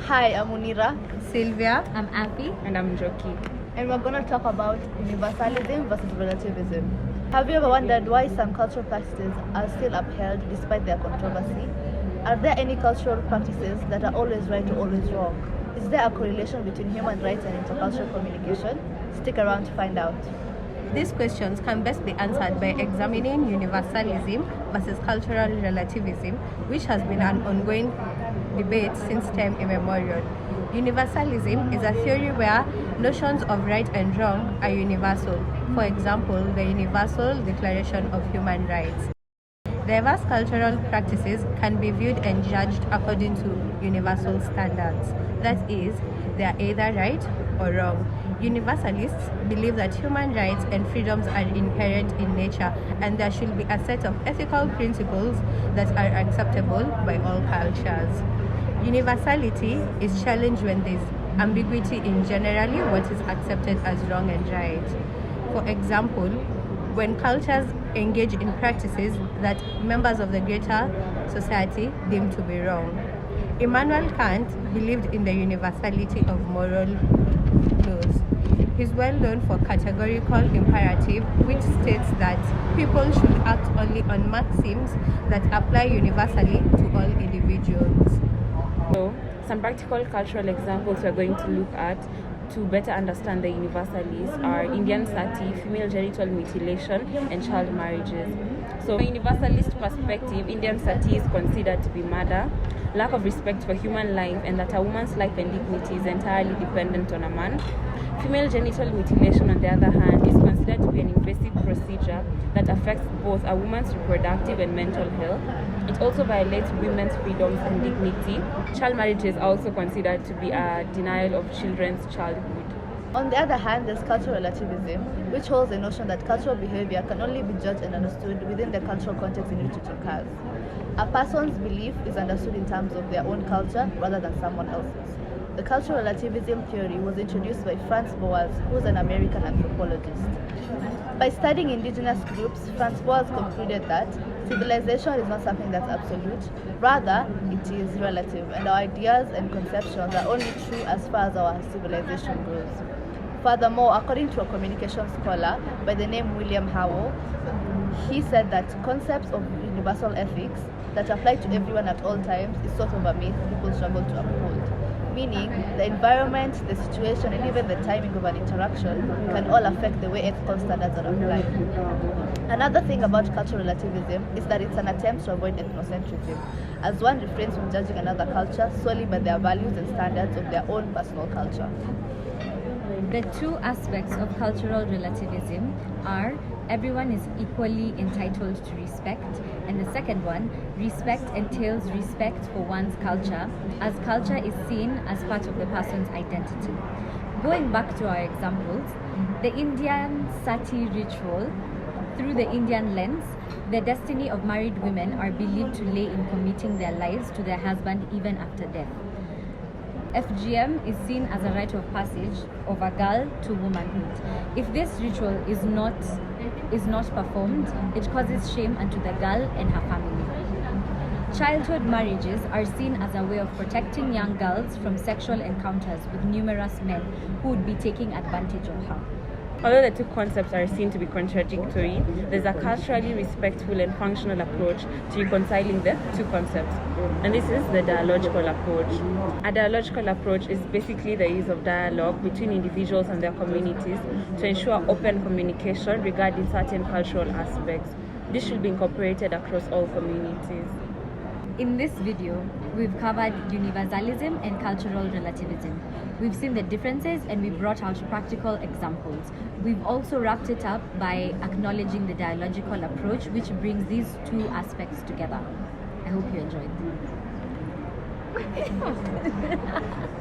Hi, I'm Munira. Sylvia. I'm Afi. And I'm Njoki. And we're going to talk about universalism versus relativism. Have you ever wondered why some cultural practices are still upheld despite their controversy? Are there any cultural practices that are always right or always wrong? Is there a correlation between human rights and intercultural communication? Stick around to find out. These questions can best be answered by examining universalism versus cultural relativism, which has been an ongoing debate since time immemorial. Universalism is a theory where notions of right and wrong are universal. For example, the Universal Declaration of Human Rights. Diverse cultural practices can be viewed and judged according to universal standards. That is, they are either right or wrong. Universalists believe that human rights and freedoms are inherent in nature and there should be a set of ethical principles that are acceptable by all cultures. Universality is challenged when there is ambiguity in generally what is accepted as wrong and right. For example, when cultures engage in practices that members of the greater society deem to be wrong. Immanuel Kant believed in the universality of moral laws. He's well known for categorical imperative, which states that people should act only on maxims that apply universally to all individuals. So, some practical cultural examples we're going to look at to better understand the universalists are Indian sati, female genital mutilation, and child marriages. So, from a universalist perspective, Indian sati is considered to be murder, lack of respect for human life, and that a woman's life and dignity is entirely dependent on a man. Female genital mutilation, on the other hand, is considered to be an invasive procedure that affects both a woman's reproductive and mental health. It also violates women's freedoms and dignity. Child marriages are also considered to be a denial of children's childhood. On the other hand, there's cultural relativism, which holds the notion that cultural behavior can only be judged and understood within the cultural context in which it occurs. A person's belief is understood in terms of their own culture rather than someone else's. The cultural relativism theory was introduced by Franz Boas, who is an American anthropologist. By studying indigenous groups, Franz Boas concluded that civilization is not something that's absolute, rather it is relative, and our ideas and conceptions are only true as far as our civilization goes. Furthermore, according to a communication scholar by the name William Howell, he said that concepts of universal ethics that apply to everyone at all times is sort of a myth people struggle to uphold. Meaning, the environment, the situation, and even the timing of an interaction can all affect the way ethical standards are applied. Another thing about cultural relativism is that it's an attempt to avoid ethnocentrism, as one refrains from judging another culture solely by their values and standards of their own personal culture. The two aspects of cultural relativism are everyone is equally entitled to respect, and the second one, respect entails respect for one's culture, as culture is seen as part of the person's identity. Going back to our examples, the Indian sati ritual, through the Indian lens, the destiny of married women are believed to lay in committing their lives to their husband even after death. FGM is seen as a rite of passage of a girl to womanhood. If this ritual is not performed, it causes shame unto the girl and her family. Childhood marriages are seen as a way of protecting young girls from sexual encounters with numerous men who would be taking advantage of her. Although the two concepts are seen to be contradictory, there's a culturally respectful and functional approach to reconciling the two concepts. And this is the dialogical approach. A dialogical approach is basically the use of dialogue between individuals and their communities to ensure open communication regarding certain cultural aspects. This should be incorporated across all communities. In this video, we've covered universalism and cultural relativism. We've seen the differences and we brought out practical examples. We've also wrapped it up by acknowledging the dialogical approach, which brings these two aspects together. I hope you enjoyed.